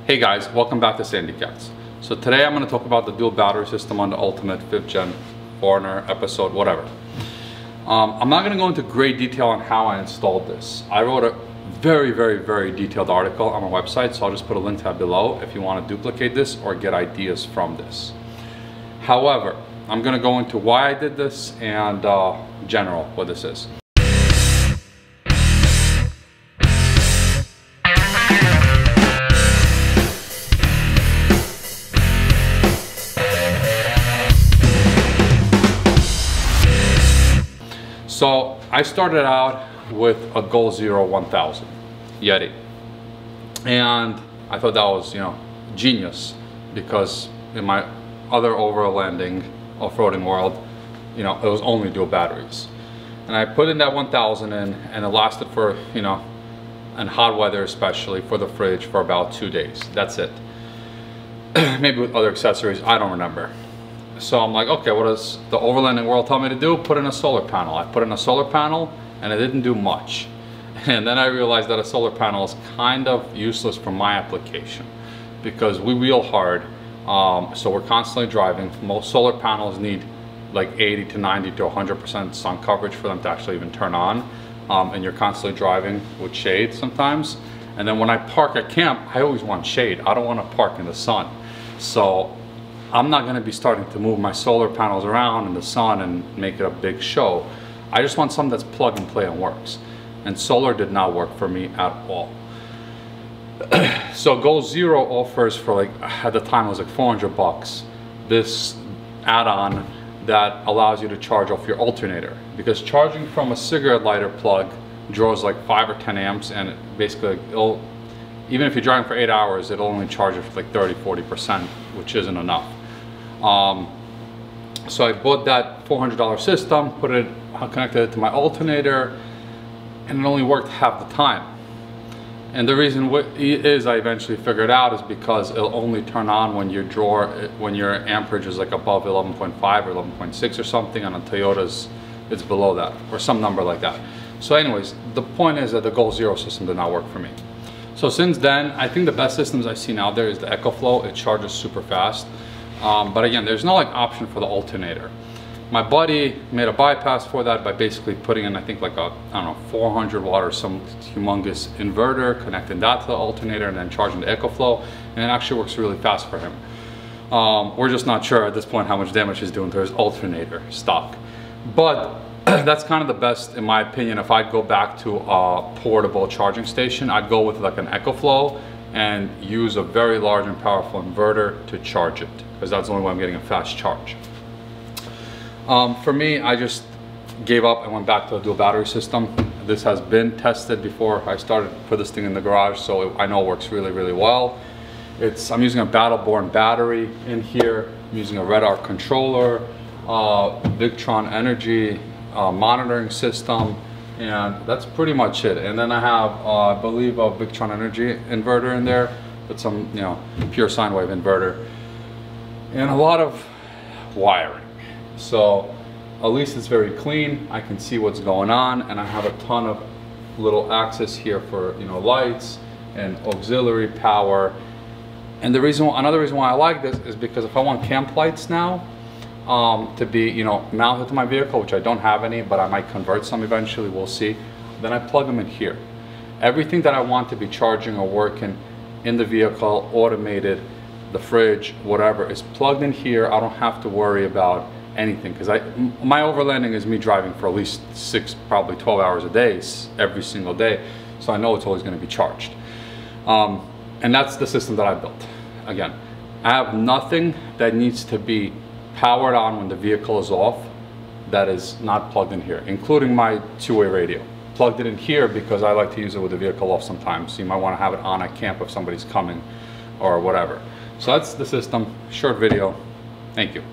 Hey guys, welcome back to Sandy Cats. So today I'm going to talk about the dual battery system on the Ultimate 5th Gen 4Runner episode, whatever. I'm not going to go into great detail on how I installed this. I wrote a very detailed article on my website, so I'll just put a link to that below if you want to duplicate this or get ideas from this. However, I'm going to go into why I did this and general what this is. So I started out with a Goal Zero 1000 Yeti, and I thought that was, genius, because in my other overlanding off-roading world, it was only dual batteries, and I put in that 1000 in, and it lasted for, in hot weather especially, for the fridge for about 2 days. That's it. Maybe with other accessories, I don't remember. So I'm like, okay, what does the overlanding world tell me to do? Put in a solar panel. I put in a solar panel and it didn't do much. And then I realized that a solar panel is kind of useless for my application because we wheel hard. So we're constantly driving. Most solar panels need like 80 to 90 to 100% sun coverage for them to actually even turn on. And you're constantly driving with shade sometimes. And then when I park at camp, I always want shade. I don't want to park in the sun. So I'm not going to be starting to move my solar panels around in the sun and make it a big show. I just want something that's plug and play and works. And solar did not work for me at all. So Goal Zero offers for, like, at the time it was like 400 bucks, this add-on that allows you to charge off your alternator. Because charging from a cigarette lighter plug draws like 5 or 10 amps, and it basically, even if you're driving for 8 hours, it'll only charge it for like 30–40%, which isn't enough. So I bought that $400 system, connected it to my alternator, and it only worked half the time. And the reason is, I eventually figured out, is because it'll only turn on when your amperage is like above 11.5 or 11.6 or something. On a Toyota's, it's below that, or some number like that. So anyways, the point is that the Goal Zero system did not work for me. So since then, I think the best systems I've seen out there is the EcoFlow. It charges super fast. But again, there's no like option for the alternator. My buddy made a bypass for that by basically putting in, I think, like a, 400 watt or some humongous inverter, connecting that to the alternator and then charging the EcoFlow, and it actually works really fast for him. We're just not sure at this point how much damage he's doing to his alternator stock. But that's kind of the best, in my opinion. If I go back to a portable charging station, I'd go with like an EcoFlow and use a very large and powerful inverter to charge it, because that's the only way I'm getting a fast charge. For me, I just gave up and went back to a dual battery system. This has been tested before I started to put this thing in the garage, so I know it works really well. I'm using a Battle-Born battery in here. I'm using a Red Arc controller, Victron Energy monitoring system, and that's pretty much it. And then I have, I believe, a Victron Energy inverter in there with some, pure sine wave inverter, and a lot of wiring. So at least it's very clean. I can see what's going on, and I have a ton of little access here for, lights and auxiliary power. And another reason why I like this is because if I want camp lights now, to be, mounted to my vehicle, which I don't have any, but I might convert some eventually, we'll see. Then I plug them in here. Everything that I want to be charging or working in the vehicle, automated, the fridge, whatever, is plugged in here. I don't have to worry about anything, because my overlanding is me driving for at least 6, probably 12 hours a day, every single day. So I know it's always going to be charged. And that's the system that I built. Again, I have nothing that needs to be powered on when the vehicle is off that is not plugged in here, including my two-way radio. Plugged it in here because I like to use it with the vehicle off sometimes. So you might want to have it on at camp if somebody's coming or whatever. So that's the system. Short video. Thank you.